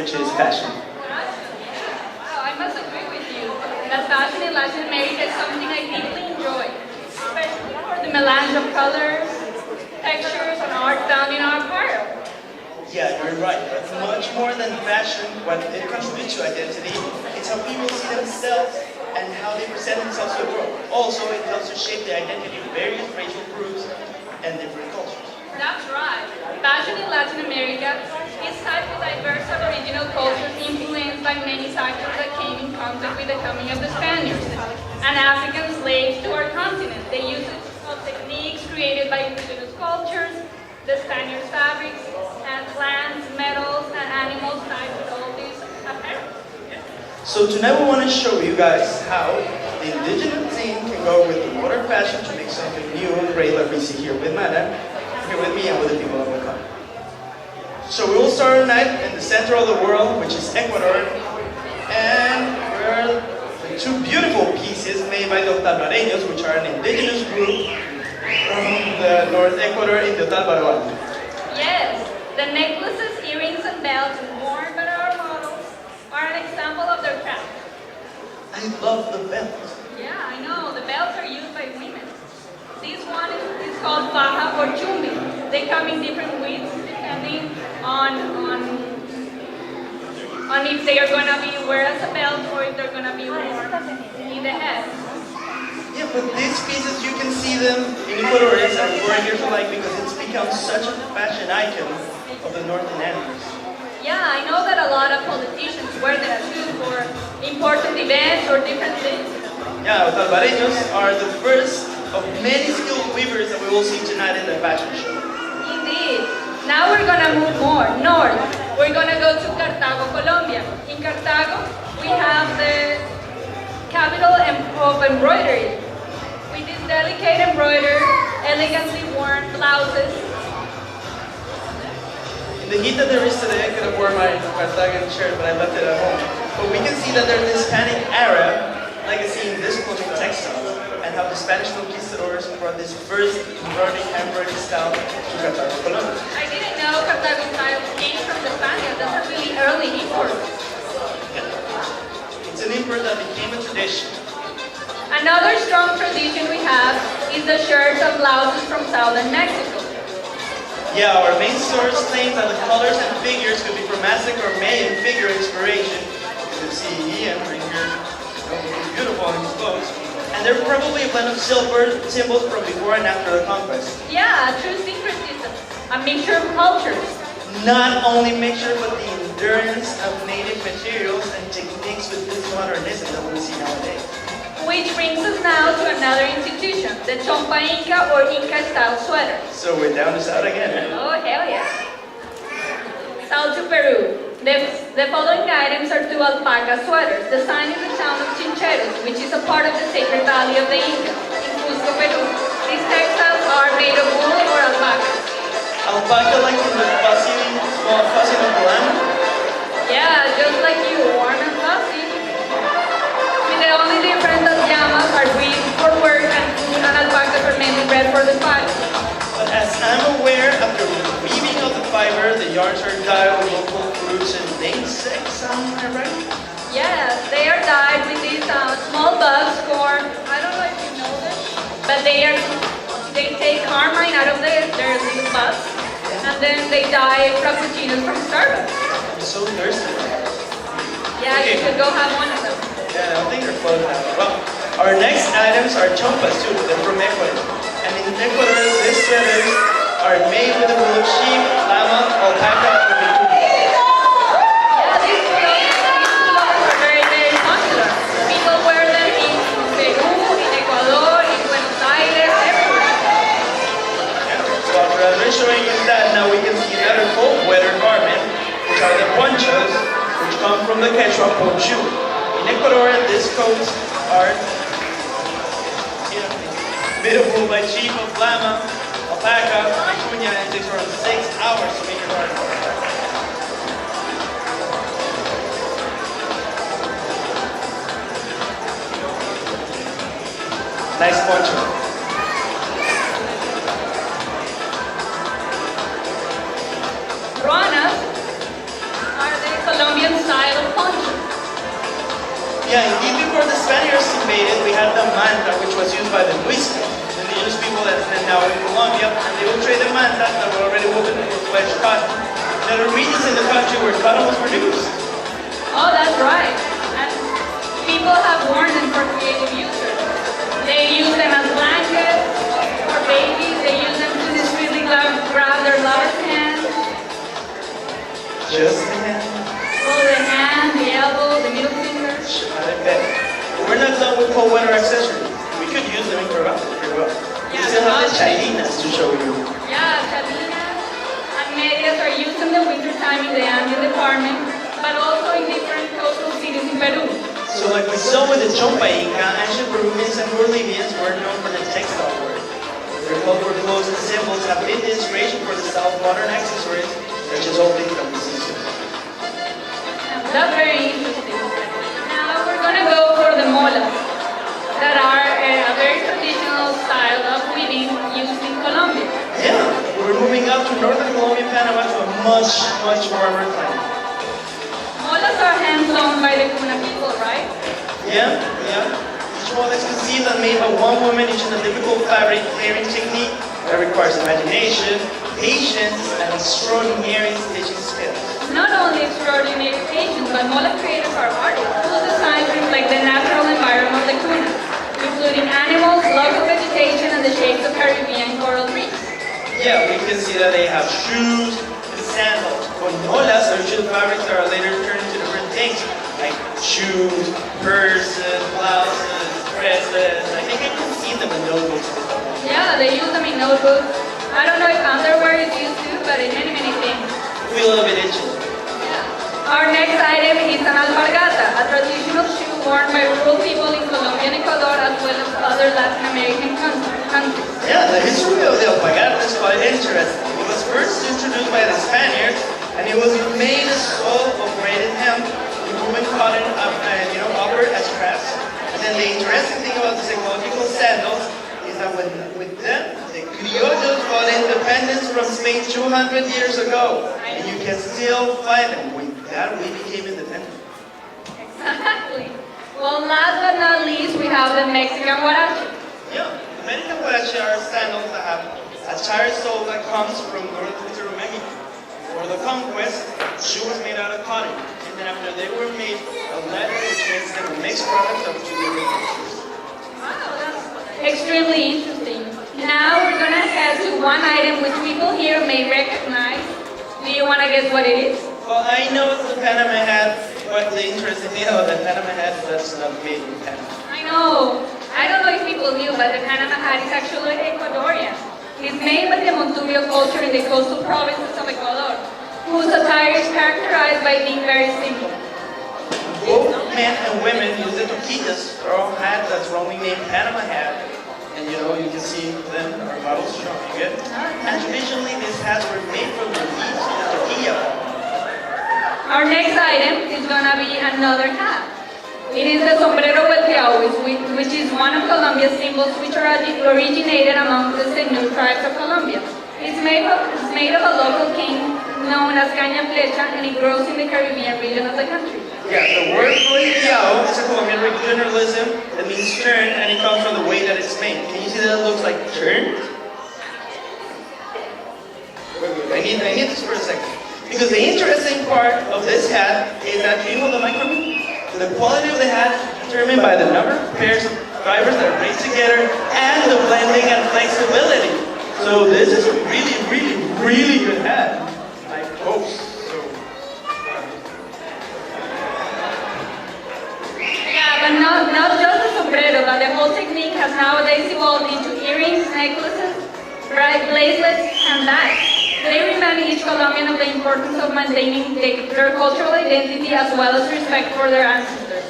which is fashion. Wow, I must agree with you that fashion in Latin America is something I deeply enjoy, especially for the melange of colors, textures, and art found in our apparel. Yeah, you're right. But much more than fashion, what it contributes to identity, it's how people see themselves and how they present themselves to the world. Also, it helps to shape the identity of various racial groups and different cultures. That's right. Fashion in Latin America is tied to diverse Aboriginal cultures influenced by many factors that came in contact with the coming of the Spaniards and African slaves to our continent. They used techniques created by indigenous cultures, the Spaniards' fabrics, and plants, metals, and animals tied with all these apparel. So tonight we want to show you guys how the indigenous team can go with the modern fashion to make something new and great like we see here with Mara, here with me and with the people of the country. So we will start tonight in the center of the world, which is Ecuador, and we're two beautiful pieces made by the Talbareños, which are an indigenous group from the North Ecuador in the Talbaro. Yes, the necklaces, earrings, and belts worn by our models are an example of their craft. I love the belt. Yeah, I know. The belts are used by women. This one is called faja or chumbi. They come in different widths depending on if they are going to be wear as a belt or if they're going to be worn in the head. Yeah, but these pieces, you can see them in Ecuadorians and foreigners alike because it's become such a fashion icon of the Northern Andes. Yeah, I know that a lot of politicians wear them too for important events or different things. Yeah, the Talbareños are the first of many skilled weavers that we will see tonight in the fashion show. Indeed. Now we're going to move more north. We're going to go to Cartago, Colombia. In Cartago, we have the capital of embroidery. With this delicate embroidered, elegantly worn blouses. In the heat that there is today, I could have worn my Carthagen shirt, but I left it at home. But we can see that there's this Hispanic era legacy in this clothing textile, and how the Spanish conquistadors brought this first embroidery style to Cartago, Colombia. I didn't know Cartago style came from the Spaniards. That's a really early import. It's an import that became a tradition. Another strong tradition we have is the shirts and blouses from southern Mexico. Yeah, our main source claims that the colors and figures could be from Aztec or Mayan figure inspiration. You can see Ian right here, looking beautiful in his clothes. And they're probably a blend of silver symbols from before and after the conquest. Yeah, a true syncretism, a mixture of cultures. Not only mixture, but the endurance of native materials and techniques with this modernism that we see nowadays. Which brings us now to another institution, the Chompa Inca or Inca style sweater. So we're down to south again, eh? Oh, hell yeah. South to Peru. The following items are two alpaca sweaters. The sign is the town of Chincheros, which is a part of the sacred valley of the Incas in Cusco, Peru. These textiles are made of wool or alpaca. Alpaca like from the fuzzy, small fuzzy of the lamb? Yeah, just like you, warm and fuzzy. With the only difference that llamas are breed for work and wool and alpacas are mainly bred for the fight. But as I'm aware, after weaving of the fiber, the yarns are dyed with local fruits and insects, am I right? Yeah, they are dyed with these small bugs formed. I don't know if you know this, but they take carmine out of their little bugs, and then they dye frappuccinos from Starbucks. I'm so thirsty. Yeah, Okay. you should go have one of them. Yeah, I don't think they're closed now. Well, our next items are chompas too. They're from Ecuador. And in Ecuador, these sweaters are made with the wool of sheep, llama, alpaca, or vicuña. Yeah, these clothes are very, very popular. People wear them in Peru, in Ecuador, in Buenos Aires, everywhere. Yeah. So after showing you that, now we can see another cold weather garment, which are the ponchos, which come from the Quechua ponchu. In Ecuador, these coats are made of wool by sheep of llama, alpaca, vicuña, and it takes around 6 hours to make your garment. Nice poncho. Ruanas are the Colombian Yeah, even before the Spaniards invaded, we had the manta, which was used by the Muisca, the indigenous people that live now in Colombia, and they would trade the manta that were already woven for flesh cotton. There are regions in the country where cotton was produced. Oh, that's right. And people have worn them for creative uses. They use them as blankets for babies. They use them to discreetly grab their lover's hand. Just the hand. Oh, the hand, the elbow, the middle finger. I bet. We're not done with cold weather accessories. We could use them in Peru pretty well. We Yeah, still have the okay. chalinas to show you. Yeah, chalinas and medias are used in the wintertime in the Andean department, but also in different coastal cities in Peru. So like we saw with the Chompa Inca, ancient Peruvians and Bolivians were known for the textile work. Their colorful clothes and symbols have been the inspiration for the style of modern accessories, such as all things that we see soon. That's very interesting. Now we're going to go for the molas, that are a very traditional style of weaving used in Colombia. Yeah, we're moving up to northern Colombia, Panama, to a much, much warmer climate. Molas are hand-sewn by the Kuna people, right? Yeah. Each mola is conceived and made by one woman using a difficult fabric layering technique that requires imagination, patience, and extraordinary stitching skills. Not only extraordinary patience, but mola creators are artists whose designs reflect the natural environment of the Kuna, including animals, local vegetation, and the shapes of Caribbean coral reefs. Yeah, we can see that they have shoes and sandals. But molas are usually fabrics that are later turned into different things, like shoes, purses, blouses, dresses. I think I can see them in notebooks. Yeah, they use them in notebooks. I don't know if underwear is used too, but in many, many things. We love it, itchy. Our next item is an alpargata, a traditional shoe worn by rural people in Colombia and Ecuador, as well as other Latin American countries. Yeah, the history of the alpargata is quite interesting. It was first introduced by the Spaniards, and it was made of sole of braided hemp, with woven cotton offered as crafts. And then the interesting thing about these ecological sandals is that with them, the criollos got independence from Spain 200 years ago, and you can still find them. With that, we became independent. Exactly. Well, last but not least, we have the Mexican huarache. Yeah, the Mexican huarache are sandals that have a tire sole that comes from northern Mexico. For the conquest, the shoe was made out of cotton, and then after they were made, a leather, which makes them a mixed product of two different cultures. Wow, that's extremely interesting. Now we're going to head to one item which people here may recognize. Do you want to guess what it is? Well, I know it's the Panama hat, but the interesting thing about the Panama hat is that it's not made in Panama. I know. I don't know if people knew, but the Panama hat is actually Ecuadorian. It's made by the Montubio culture in the coastal provinces of Ecuador, whose attire is characterized by being very simple. Both men and women use the toquitas, straw hat that's wrongly named Panama hat. And you can see them, our models showing it. And traditionally, these hats were made from the leaves of the toquilla. Our next item is going to be another hat. It is the sombrero volteado, which is one of Colombia's symbols which originated among the Zenú tribes of Colombia. It's made of a local king known as caña flecha, and it grows in the Caribbean region of the country. Yeah, the word volteado is a Colombian regionalism that means turn, and it comes from the way that it's made. Can you see that it looks like turn? Wait, I need this for a second. Because the interesting part of this hat is that, do you hold the microphone? The quality of the hat is determined by the number of pairs of fibers that are placed together and the blending and flexibility. So this is a really, really, really good hat. I hope so. Yeah, but not just the sombrero, but the whole technique has nowadays evolved into earrings, necklaces, bracelets, and bags. They remind each Colombian of the importance of maintaining their cultural identity as well as respect for their ancestors.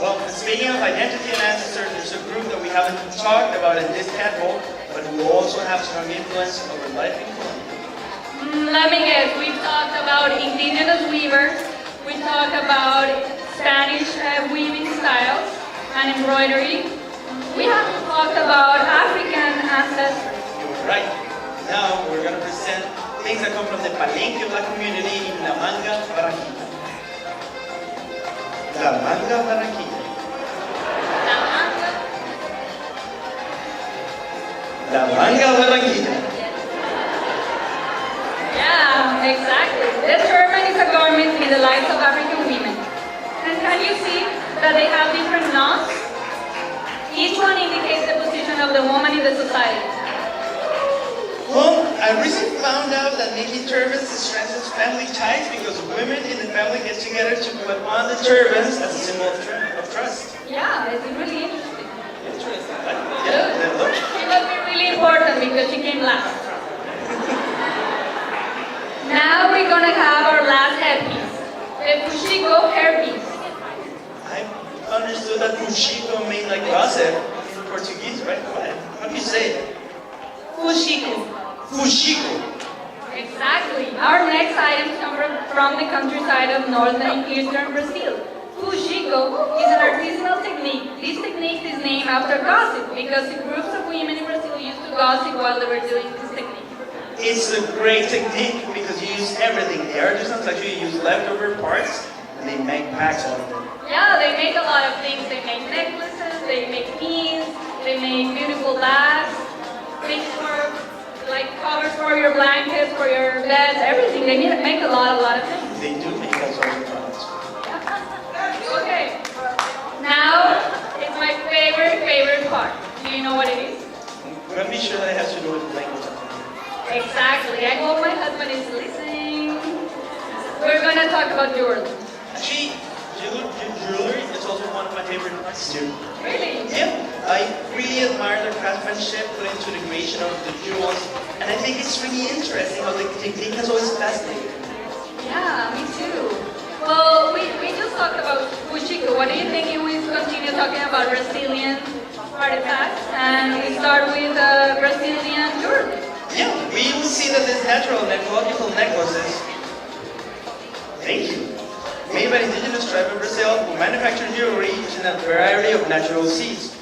Well, speaking of identity and ancestors, there's a group that we haven't talked about in this tadpole, but who also have strong influence over life in Colombia. Let me guess, we've talked about indigenous weavers, we talked about Spanish weaving styles and embroidery. We haven't talked about African ancestors. You're right. Now we're going to present things that come from the Palenque Black community in La Manga, Barranquilla. The La manga Barranquilla. La manga. La manga Barranquilla. Yeah, exactly. The turban is a garment in the lives of African women. And can you see that they have different knots? Each one indicates the position of the woman in the society. Well, I recently found out that maybe turbans strengthens family ties because women in the family get together to put on the turbans as a symbol of trust. Yeah, it's really interesting. Interesting. Yeah, look. She must be really important because she came last. Now we're gonna have our last headpiece, the fuxico hairpiece. I understood that fuxico means like gossip in Portuguese, right? What? How do you say it? Fuxico. Fuxico. Exactly. Our next item comes from the countryside of northern and eastern Brazil. Fuxico is an artisanal technique. This technique is named after gossip because the groups of women in Brazil used to gossip while they were doing this technique. It's a great technique because you use everything. The artisans actually use leftover parts and they make packs out of them. Yeah, they make a lot of things. They make necklaces, they make pins, they make beautiful bags, things for like covers for your blankets, for your beds, everything. They make a lot of things. They do make all sorts of products. Okay. Now it's my favorite part. Do you know what it is? I'm gonna be sure that it has to do with language. Exactly. I hope my husband is listening. We're gonna talk about jewelry. Actually, jewelry is also one of my favorite parts too. Really? Yeah, I really admire the craftsmanship put into the creation of the jewels, and I think it's really interesting how the technique has always fascinated me. Yeah, me too. Well, we just talked about fuxico. What do you think if we continue talking about Brazilian artifacts and we start with Brazilian jewelry? Yeah, we will see that these natural and ecological necklaces, thank you, made by indigenous tribe of Brazil who manufacture jewelry using a variety of natural seeds,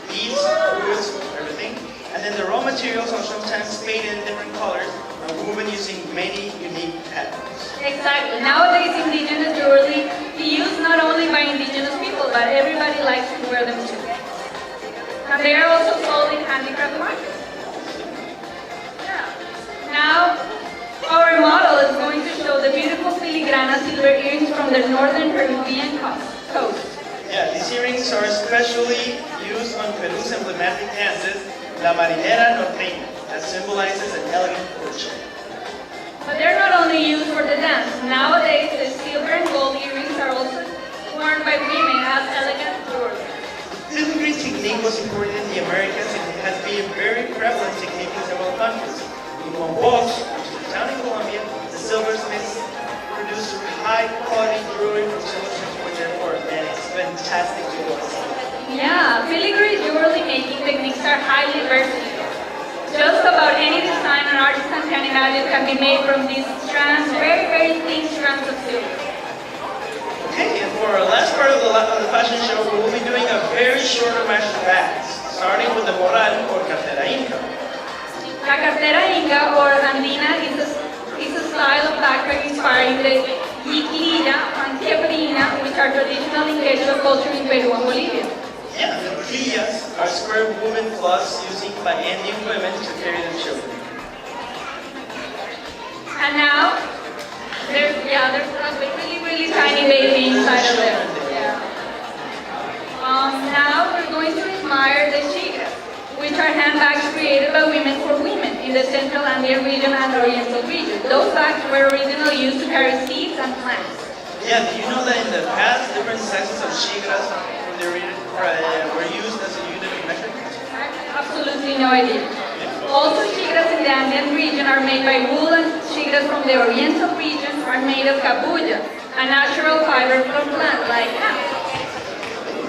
beads, woods, everything, and then the raw materials are sometimes painted in different colors and woven using many unique patterns. Exactly. Nowadays, indigenous jewelry is used not only by indigenous people, but everybody likes to wear them too. And they are also sold in handicraft markets. Now, our model is going to show the beautiful filigrana silver earrings from the northern Peruvian coast. Yeah, these earrings are especially used on Peru's emblematic dances, La Marinera Norteña, that symbolizes an elegant courtship. But they're not only used for the dance. Nowadays, the silver and gold earrings are also worn by women as elegant jewelry. Filigree technique was imported in the Americas and it has been a very prevalent technique in several countries. In Lombok, which is a town in Colombia, the silversmiths produce high-quality jewelry from silversmiths, which and it's fantastic to watch. Yeah, filigree jewelry making techniques are highly versatile. Just about any design an artisan can imagine can be made from these strands, very thin strands of silver. Okay, and for our last part of the fashion show, we will be doing a very short homage to bags, starting with the moral or cartera inca. La cartera inca or andina is a style of backpack inspiring the yiquirilla and quebrina, which are traditional in quechua culture in Peru and Bolivia. Yeah, the quillas are square woven cloths used by Indian women to carry their children. And now, there's a really tiny baby inside of them. Yeah. Now we're going to admire the chigras, which are handbags created by women for women in the Central Andean region and Oriental region. Those bags were originally used to carry seeds and plants. Yeah, do you know that in the past, different sizes of chigras were used as a unit of measurement? Absolutely no idea. Also, chigras in the Andean region are made by wool, and chigras from the Oriental region are made of cabuya, a natural fiber from plant like hemp.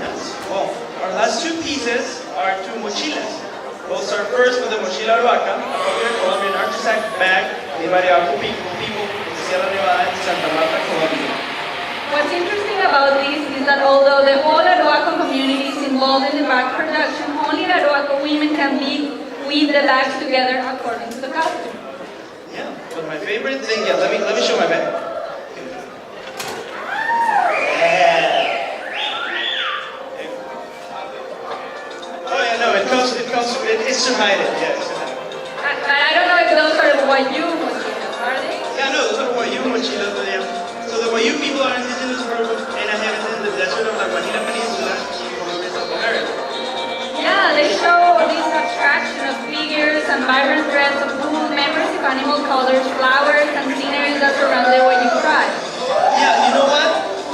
Yes. Well, our last two pieces are two mochilas. We'll start first with the mochila aruaca, a popular Colombian artisan bag made by the Arco people in Sierra Nevada and Santa Marta, Colombia. What's interesting about this is that although the whole Arhuaco community is involved in the bag production, only Arhuaco women can weave the bags together according to the costume. Yeah, but my favorite thing, let me show my bag. Yeah. It's to hide it, yeah. It's to hide it. But I don't know if those are Wayu mochilas, are they? Yeah, no, those are Wayu mochilas, but yeah. So the Wayu people are indigenous group and inhabit in the desert of the Guajira Peninsula in Colombia, South America. Yeah, they show this abstraction of figures and vibrant threads of wool, memories of animal colors, flowers, and sceneries that surround the Wayu tribe. Yeah, you know what?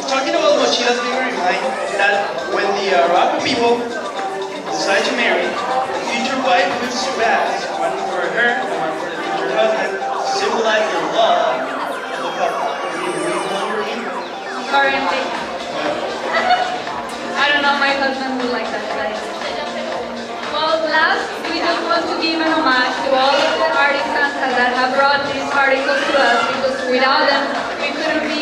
Talking about mochilas, make me remind that when the Arapaho people decide to marry, the future wife gives two bags, one for her and one for the future husband, to symbolize the love of the couple. Currently. I don't know, my husband would like that. Well, last, we just want to give an homage to all of the artisans that have brought these articles to us, because without them, we couldn't be